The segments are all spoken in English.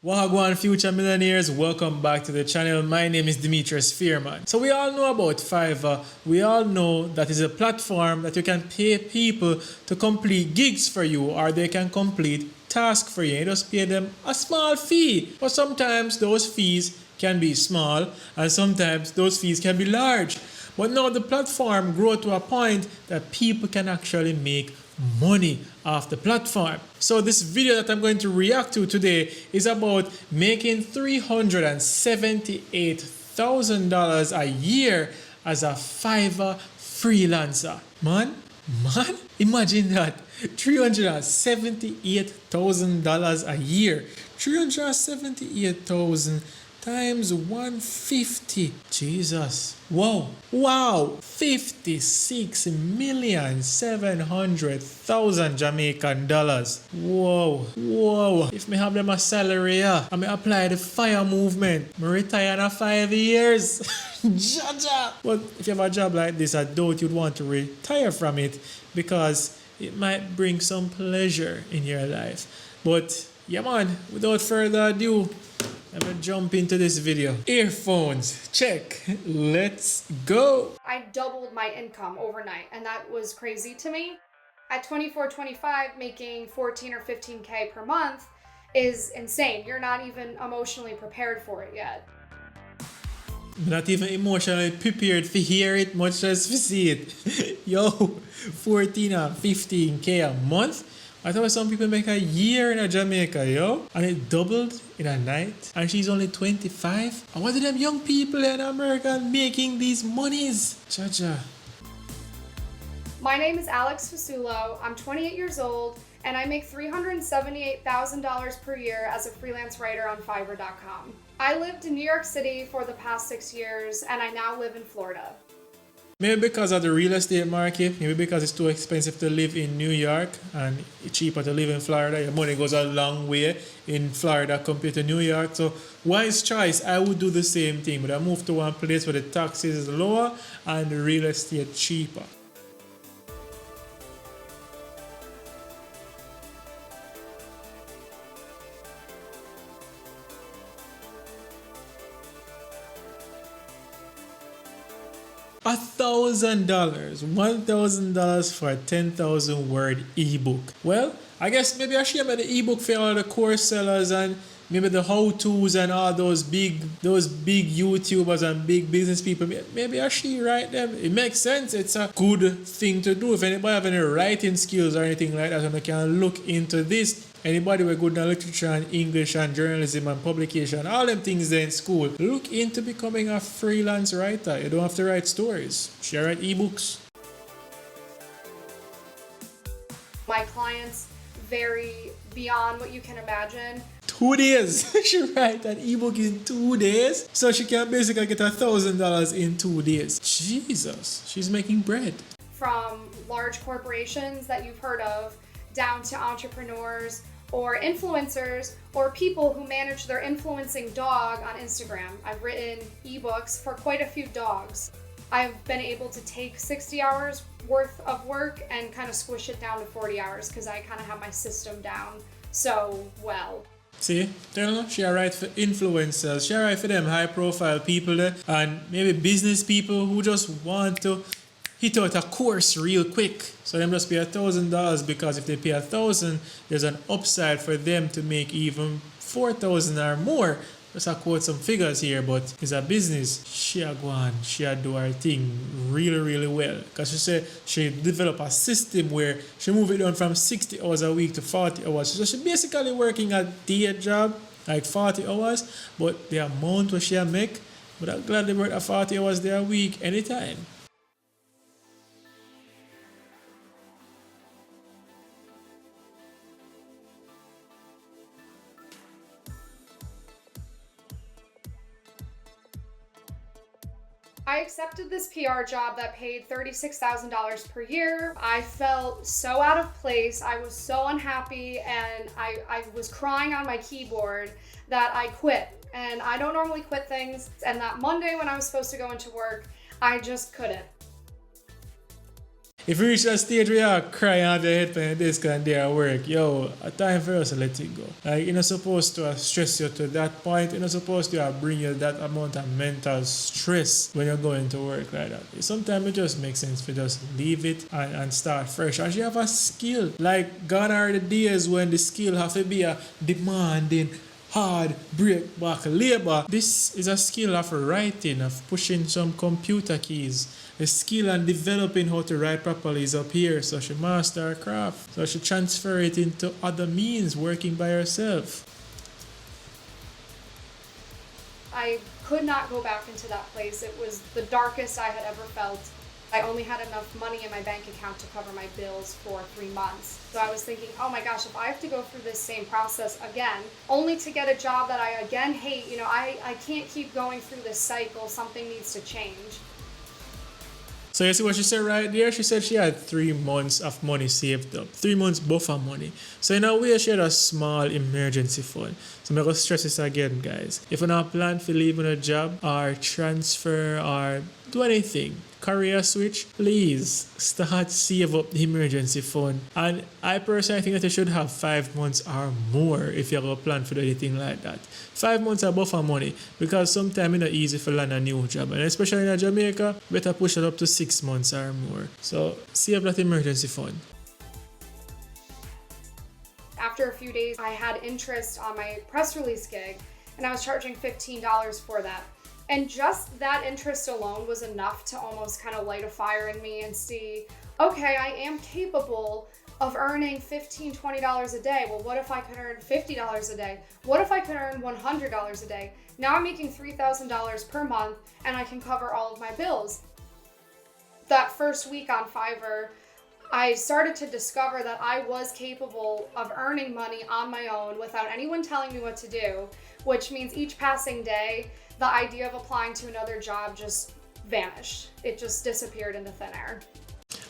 Wagwan future millionaires, welcome back to the channel. My name is Demetress Fairman. So we all know about Fiverr. We all know that is a platform that you can pay people to complete gigs for you, or they can complete tasks for you. You just pay them a small fee. But sometimes those fees can be small and sometimes those fees can be large. But now the platform grew to a point that people can actually make money off the platform. So this video that I'm going to react to today is about making $378,000 a year as a Fiverr freelancer. Man, imagine that. $378,000 a year. 378,000 times 150. Jesus. Wow. 56,700,000 Jamaican dollars. Whoa. If me have them a salary, I may apply the fire movement. Me retire in 5 years. Jaja. But if you have a job like this, I doubt you'd want to retire from it because it might bring some pleasure in your life. But yeah man, without further ado, I'm gonna jump into this video. Earphones, check. Let's go. I doubled my income overnight, and that was crazy to me. At 24, 25, making 14 or 15K per month is insane. You're not even emotionally prepared for it yet. I'm not even emotionally prepared to hear it, much as to see it. Yo, 14 or 15K a month? I thought some people make a year in Jamaica, yo. And it doubled in a night. And she's only 25. And what are them young people in America making these monies? Jaja. My name is Alex Fasulo. I'm 28 years old, and I make $378,000 per year as a freelance writer on Fiverr.com. I lived in New York City for the past 6 years, and I now live in Florida. Maybe because of the real estate market, maybe because it's too expensive to live in New York and it's cheaper to live in Florida. Your money goes a long way in Florida compared to New York. So wise choice, I would do the same thing, but I move to one place where the taxes is lower and the real estate cheaper. $1,000 for a 10,000 word ebook. Well, I guess maybe I should have the ebook for all the course sellers and maybe the how-tos and all those big YouTubers and big business people. Maybe I should write them. It makes sense. It's a good thing to do. If anybody have any writing skills or anything like that, and they can look into this. Anybody who are good in literature and English and journalism and publication, all them things there in school, look into becoming a freelance writer. You don't have to write stories. You write ebooks. My clients vary beyond what you can imagine. 2 days. She write an ebook in 2 days. So she can basically get $1,000 in 2 days. Jesus, she's making bread. From large corporations that you've heard of, down to entrepreneurs or influencers or people who manage their influencing dog on Instagram. I've written ebooks for quite a few dogs. I've been able to take 60 hours worth of work and kind of squish it down to 40 hours because I kind of have my system down so well. See, she write for influencers, she write for them high profile people there, and maybe business people who just want to hit out a course real quick. So them just pay $1,000 because if they pay 1,000, there's an upside for them to make even 4,000 or more. Just I quote some figures here, but it's a business. She go on, she do her thing really well. Because she said she developed a system where she move it down from 60 hours a week to 40 hours. So she basically working a day job, like 40 hours, but the amount what she make, but I'm glad they work at 40 hours there a week anytime. I accepted this PR job that paid $36,000 per year. I felt so out of place. I was so unhappy and I was crying on my keyboard that I quit. And I don't normally quit things. And that Monday when I was supposed to go into work, I just couldn't. If you reach that stage where you're crying out your head for your desk and there at work, yo, a time for us to let it go. Like, you're not supposed to stress you to that point. You're not supposed to bring you that amount of mental stress when you're going to work like that. Sometimes it just makes sense to just leave it and start fresh. And you have a skill. Like, gone are the days when the skill have to be a demanding, hard break back labor. This is a skill of writing, of pushing some computer keys. The skill and developing how to write properly is up here. So she master her craft. So she transfer it into other means, working by herself. I could not go back into that place. It was the darkest I had ever felt. I only had enough money in my bank account to cover my bills for 3 months. So I was thinking, oh my gosh, if I have to go through this same process again, only to get a job that I again hate, I can't keep going through this cycle. Something needs to change. So you see what she said right there? She said she had 3 months of money saved up. 3 months buffer money. So in a way, she had a small emergency fund. So I'm going to stress this again, guys. If you not plan for leaving a job or transfer or do anything, career switch, please start save up the emergency fund. And I personally think that you should have 5 months or more if you're going to plan for anything like that. 5 months of buffer money, because sometimes it's not easy to land a new job, and especially in Jamaica, better push it up to 6 months or more. So save that emergency fund. After a few days, I had interest on my press release gig, and I was charging $15 for that. And just that interest alone was enough to almost kind of light a fire in me and see, okay, I am capable of earning $15, $20 a day. Well, what if I could earn $50 a day? What if I could earn $100 a day? Now I'm making $3,000 per month and I can cover all of my bills. That first week on Fiverr, I started to discover that I was capable of earning money on my own without anyone telling me what to do, which means each passing day, the idea of applying to another job just vanished. It just disappeared into thin air.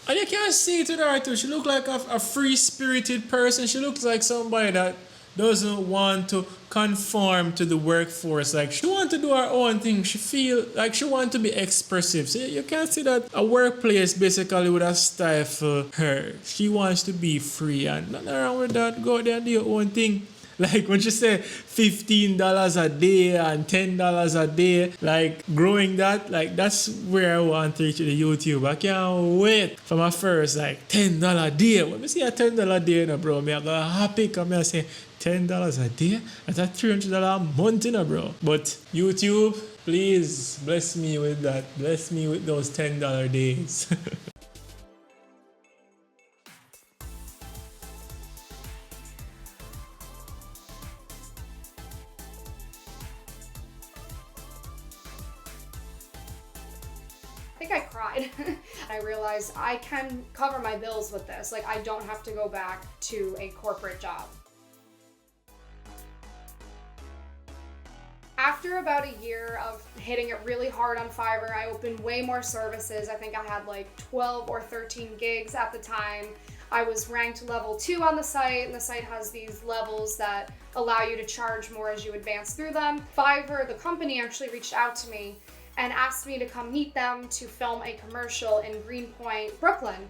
And you can see it to her too. She looks like a free-spirited person. She looks like somebody that doesn't want to conform to the workforce. Like, she wants to do her own thing. She feel like she wants to be expressive. So you can see that a workplace basically would have stifled her. She wants to be free, and nothing wrong with that. Go out there and do your own thing. Like when she say $15 a day and $10 a day, like growing that, like that's where I want to reach with the YouTube. I can't wait for my first like $10 a day. When I see a $10 a day, bro, I go happy because I say $10 a day. That's a $300 a month, bro. But YouTube, please bless me with that. Bless me with those $10 days. I think I cried. I realized I can cover my bills with this. Like, I don't have to go back to a corporate job. After about a year of hitting it really hard on Fiverr, I opened way more services. I think I had like 12 or 13 gigs at the time. I was ranked level 2 on the site, and the site has these levels that allow you to charge more as you advance through them. Fiverr, the company, actually reached out to me and asked me to come meet them to film a commercial in Greenpoint, Brooklyn.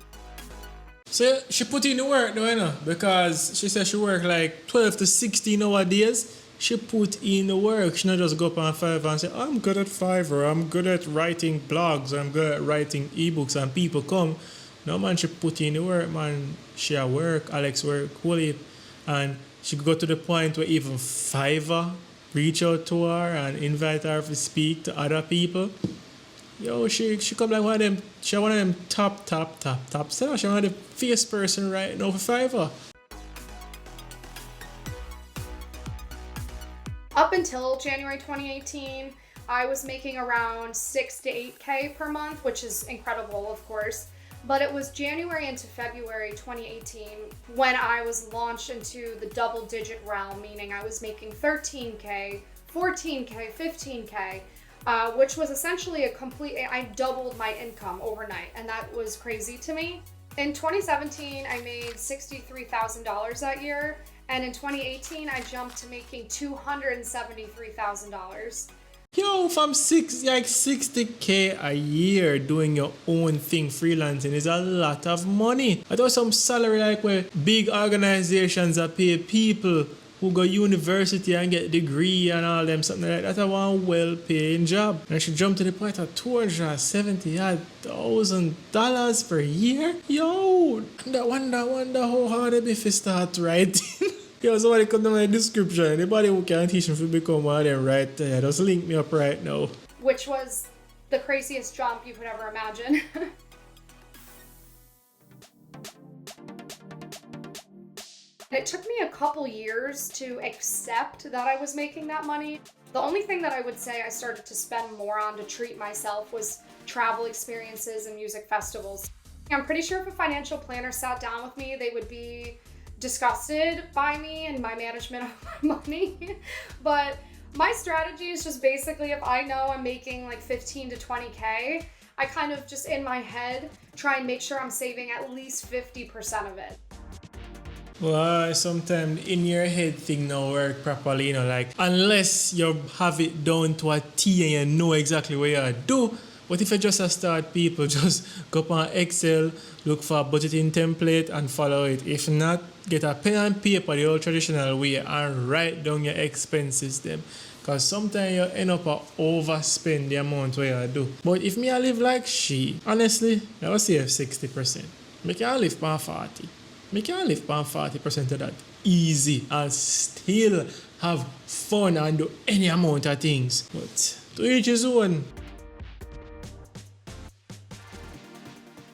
So she put in the work though, because she said she worked like 12 to 16 hour days. She put in the work. She not just go up on Fiverr and say, I'm good at Fiverr, I'm good at writing blogs, I'm good at writing ebooks, and people come. No man, she put in the work, man. She at work, Alex work, whole heap. And she go to the point where even Fiverr reach out to her and invite her to speak to other people. Yo, she come like one of them, she one of them top sellers. She one of the face person right now for Fiverr. Up until January 2018, I was making around 6 to 8K per month, which is incredible, of course. But it was January into February 2018 when I was launched into the double-digit realm, meaning I was making 13K, 14K, 15K, which was essentially I doubled my income overnight, and that was crazy to me. In 2017, I made $63,000 that year, and in 2018, I jumped to making $273,000. Yo, from 60K a year doing your own thing, freelancing is a lot of money. I thought some salary like where big organizations that pay people who go university and get degree and all them something like that. I want a well-paying job. And she jumped to the point of $270,000 per year. Yo, I wonder how hard it be if you start writing. Yo, somebody come down my description. Anybody who can teach me to become one of them right there, just link me up right now. Which was the craziest jump you could ever imagine. It took me a couple years to accept that I was making that money. The only thing that I would say I started to spend more on to treat myself was travel experiences and music festivals. I'm pretty sure if a financial planner sat down with me, they would be disgusted by me and my management of my money. But my strategy is just basically, if I know I'm making like 15 to 20K, I kind of just in my head try and make sure I'm saving at least 50% of it. Well, sometimes in your head thing now work properly, like unless you have it down to a T and you know exactly what you do. But if you just start people, just go up on Excel, look for a budgeting template and follow it. If not, get a pen and paper the old traditional way and write down your expenses them. Because sometimes you end up overspend the amount where you do. But if me I live like she, honestly, I will save 60%. Me can live on 40. Me can live on 40% of that. Easy and still have fun and do any amount of things. But to each his own.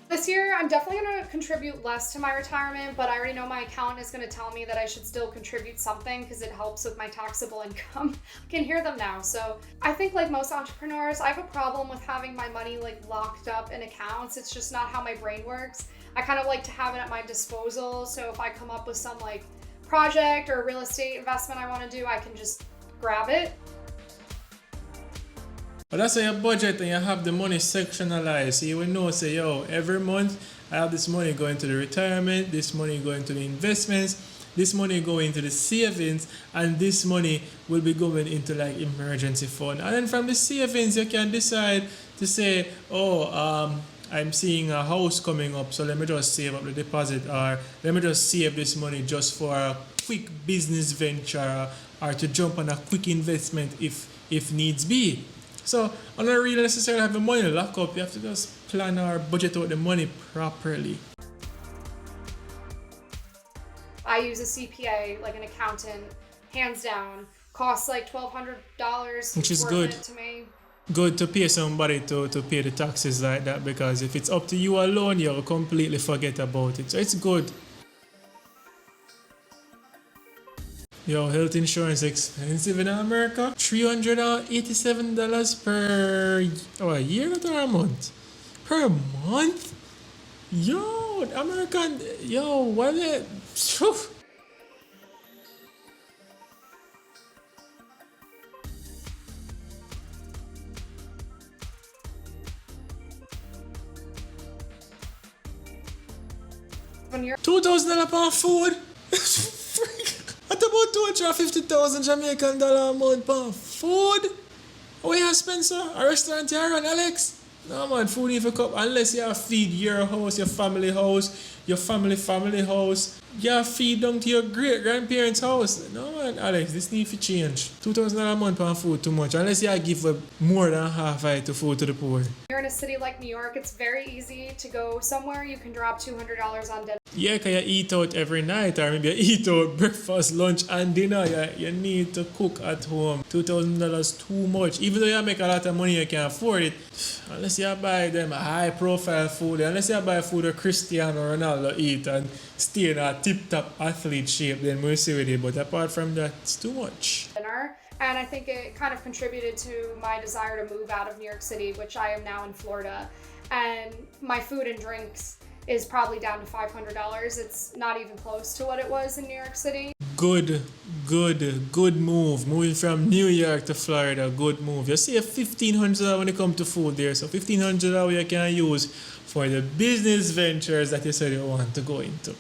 This year, I'm definitely going to contribute less to my retirement, but I already know my accountant is going to tell me that I should still contribute something because it helps with my taxable income. I can hear them now. So I think like most entrepreneurs, I have a problem with having my money like locked up in accounts. It's just not how my brain works. I kind of like to have it at my disposal. So if I come up with some like project or real estate investment I want to do, I can just grab it. But that's why you budget and you have the money sectionalized. So you will know, say, yo, every month I have this money going to the retirement, this money going to the investments, this money going to the savings, and this money will be going into like emergency fund. And then from the savings, you can decide to say, I'm seeing a house coming up, so let me just save up the deposit, or let me just save this money just for a quick business venture or to jump on a quick investment if needs be. So, I don't really necessarily have the money locked up. You have to just plan or budget out the money properly. I use a CPA, like an accountant, hands down. Costs like $1,200. Which is good. To me. Good to pay somebody to pay the taxes like that, because if it's up to you alone, you'll completely forget about it. So it's good. Yo, health insurance expensive in America. $387 per year or a month? Per month? Yo, American, what is it? Phew. When you're $2,000 per food? What about 250,000 Jamaican dollar a month per food? What you spend, sir? A restaurant here run, Alex? No man, food need to come unless you feed your house, your family house, your family house. You feed down to your great grandparents' house. No man, Alex, this need to change. $2,000 a month per food too much. Unless you give more than half of it to food to the poor. You're in a city like New York, it's very easy to go somewhere. You can drop $200 on dinner. Yeah, because you eat out every night, or maybe you eat out breakfast, lunch, and dinner. You need to cook at home. $2,000 too much. Even though you make a lot of money, you can't afford it. Unless you buy them high-profile food, unless you buy food that Cristiano Ronaldo eat and stay in a tip-top athlete shape, then we'll see with it. But apart from that, it's too much. And I think it kind of contributed to my desire to move out of New York City, which I am now in Florida. And my food and drinks is probably down to $500. It's not even close to what it was in New York City. Good move. Moving from New York to Florida, good move. You see $1,500 when it comes to food there. So $1,500 you can use for the business ventures that you said you want to go into.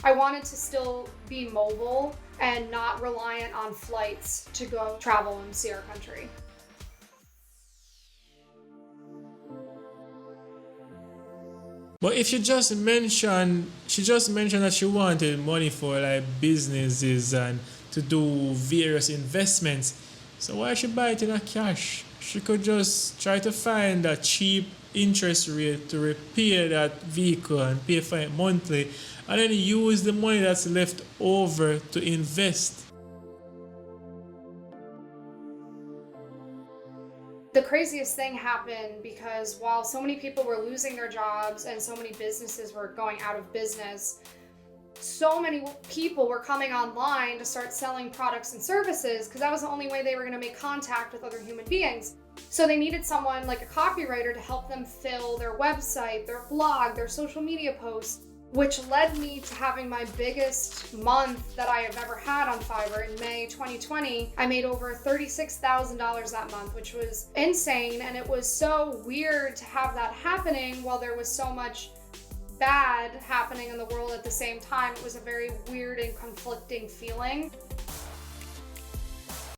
I wanted to still be mobile and not reliant on flights to go travel and see our country. But if she just mentioned that she wanted money for like businesses and to do various investments, so why should she buy it in a cash? She could just try to find a cheap interest rate to repair that vehicle and pay for it monthly, and then use the money that's left over to invest. The craziest thing happened because while so many people were losing their jobs and so many businesses were going out of business, so many people were coming online to start selling products and services because that was the only way they were going to make contact with other human beings. So they needed someone like a copywriter to help them fill their website, their blog, their social media posts, which led me to having my biggest month that I have ever had on Fiverr in May 2020. I made over $36,000 that month, which was insane. And it was so weird to have that happening while there was so much bad happening in the world at the same time. It was a very weird and conflicting feeling.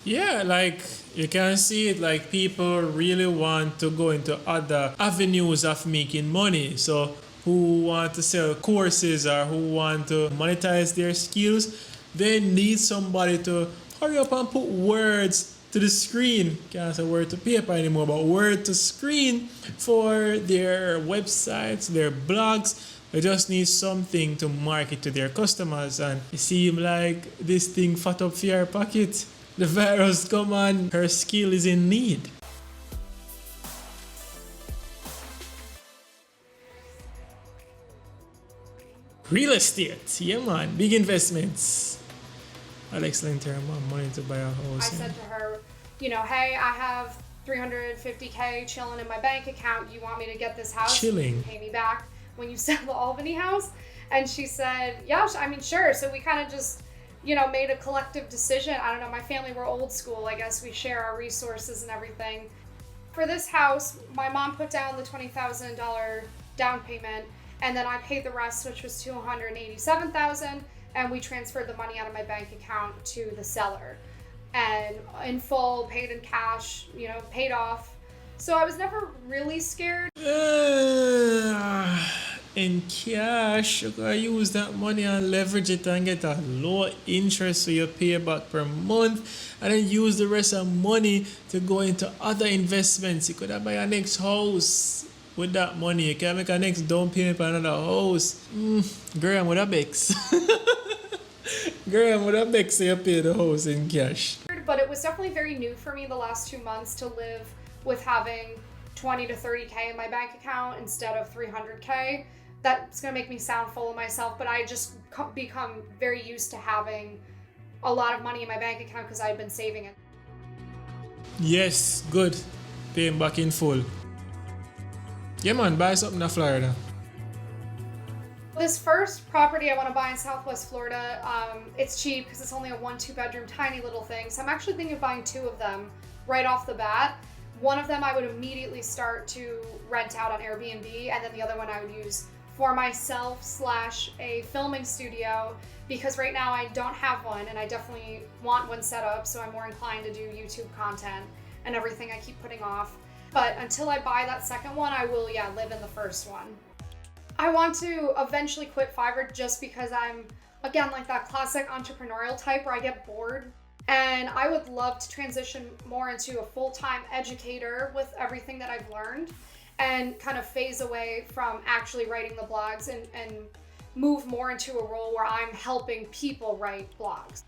Yeah, like you can see it, like people really want to go into other avenues of making money. So who want to sell courses or who want to monetize their skills, they need somebody to hurry up and put words to the screen. Can't say word to paper anymore, but word to screen for their websites, their blogs. They just need something to market to their customers, and it seems like this thing fat up for your pocket. The virus come on, her skill is in need. Real estate, yeah man, big investments. Alex lent her mom money to buy a house. I said to her, hey, I have $350K chilling in my bank account. You want me to get this house? Chilling. Pay me back when you sell the Albany house? And she said, yeah, sure. So we kind of just, made a collective decision. I don't know, my family, we're old school. I guess we share our resources and everything. For this house, my mom put down the $20,000 down payment, and then I paid the rest, which was $287,000, and we transferred the money out of my bank account to the seller. And in full, paid in cash, paid off. So I was never really scared. In cash, you gotta use that money and leverage it and get a low interest so you pay back per month, and then use the rest of money to go into other investments. You could have buy a next house with that money. You can make a next down payment for another house. Graham with a Bex. Graham with a Bex, so you pay the house in cash. But it was definitely very new for me the last 2 months to live with having 20 to 30K in my bank account instead of 300K. That's gonna make me sound full of myself, but I just become very used to having a lot of money in my bank account because I've been saving it. Yes, good. Paying back in full. Yeah man, buy something in Florida. This first property I want to buy in Southwest Florida, it's cheap because it's only a 1-2 bedroom, tiny little thing. So I'm actually thinking of buying 2 of them right off the bat. One of them I would immediately start to rent out on Airbnb, and then the other one I would use for myself / a filming studio, because right now I don't have one and I definitely want one set up, so I'm more inclined to do YouTube content and everything I keep putting off. But until I buy that second one, I will, live in the first one. I want to eventually quit Fiverr just because I'm, again, like that classic entrepreneurial type where I get bored. And I would love to transition more into a full-time educator with everything that I've learned and kind of phase away from actually writing the blogs and move more into a role where I'm helping people write blogs.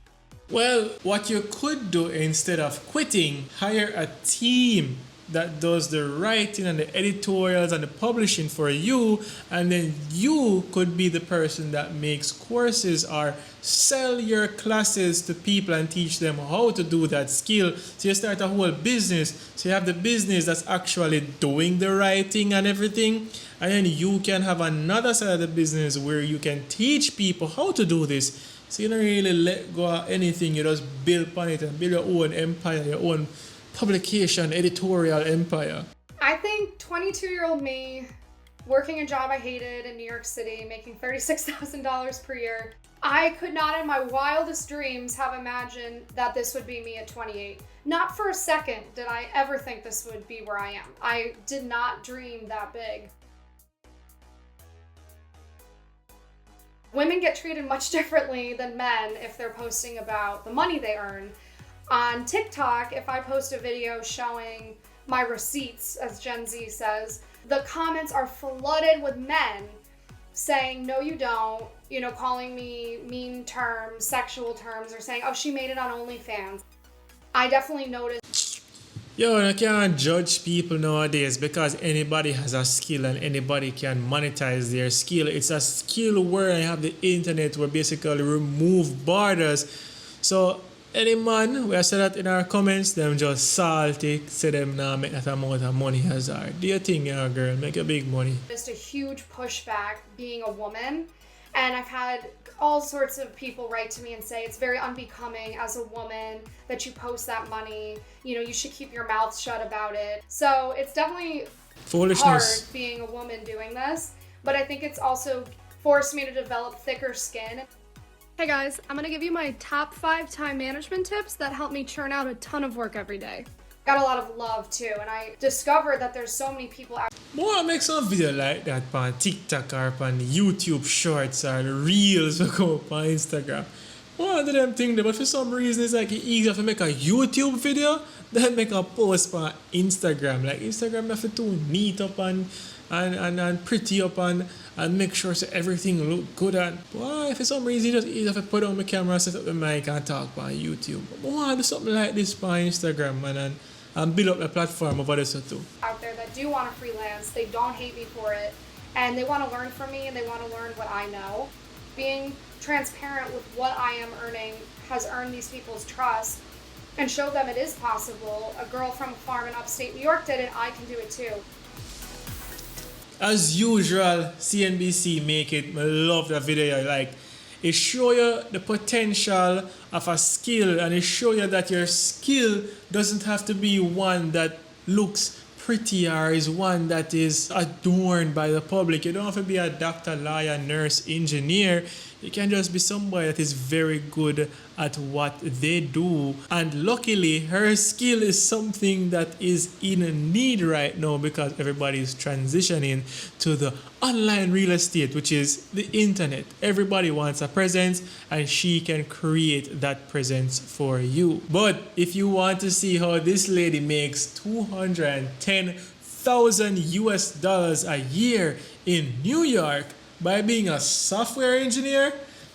Well, what you could do instead of quitting, hire a team that does the writing and the editorials and the publishing for you, and then you could be the person that makes courses or sell your classes to people and teach them how to do that skill. So you start a whole business. So you have the business that's actually doing the writing and everything, and then you can have another side of the business where you can teach people how to do this. So you don't really let go of anything, you just build upon it and build your own empire, your own publication, editorial empire. I think 22-year-old me working a job I hated in New York City, making $36,000 per year. I could not in my wildest dreams have imagined that this would be me at 28. Not for a second did I ever think this would be where I am. I did not dream that big. Women get treated much differently than men if they're posting about the money they earn. On TikTok, if I post a video showing my receipts, as Gen Z says, the comments are flooded with men saying, no you don't, you know, calling me mean terms, sexual terms, or saying, oh, she made it on OnlyFans. I definitely noticed. Yo, you can't judge people nowadays because anybody has a skill and anybody can monetize their skill. It's a skill where you have the internet where basically remove borders. So any man, we have said that in our comments, them just salty, say them now make that amount of money as hard. Do you think, girl, make a big money? Just a huge pushback being a woman. And I've had all sorts of people write to me and say it's very unbecoming as a woman that you post that money. You know, you should keep your mouth shut about it. So it's definitely hard being a woman doing this. But I think it's also forced me to develop thicker skin. Hey guys, I'm gonna give you my top 5 time management tips that help me churn out a ton of work every day. Got a lot of love too, and I discovered that there's so many people out. More make some video like that on TikTok or on YouTube Shorts or the Reels we go up on Instagram. One of them things, but for some reason it's like easier to make a YouTube video than make a post on Instagram. Like Instagram have to do neat up and pretty up and make sure so everything look good. And why for some reason it's easier to put on my camera, set up the mic and talk on YouTube. But I want to do something like this on Instagram, man, and build up the platform over this too. Out there that do want to freelance, they don't hate me for it, and they want to learn from me and they want to learn what I know. Being transparent with what I am earning has earned these people's trust and showed them it is possible. A girl from a farm in upstate New York did it, I can do it too. As usual, CNBC make it. I love that video. Like, it show you the potential of a skill, and it show you that your skill doesn't have to be one that looks pretty or is one that is adorned by the public. You don't have to be a doctor, lawyer, nurse, engineer. You can just be somebody that is very good at what they do. And luckily, her skill is something that is in need right now because everybody is transitioning to the online real estate, which is the internet. Everybody wants a presence and she can create that presence for you. But if you want to see how this lady makes $210,000 US a year in New York, by being a software engineer,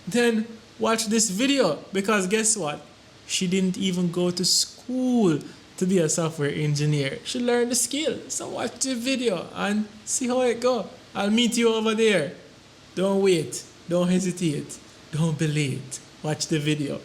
then watch this video, because guess what? She didn't even go to school to be a software engineer. She learned the skill. So watch the video and see how it goes. I'll meet you over there. Don't wait. Don't hesitate. Don't be late. Watch the video.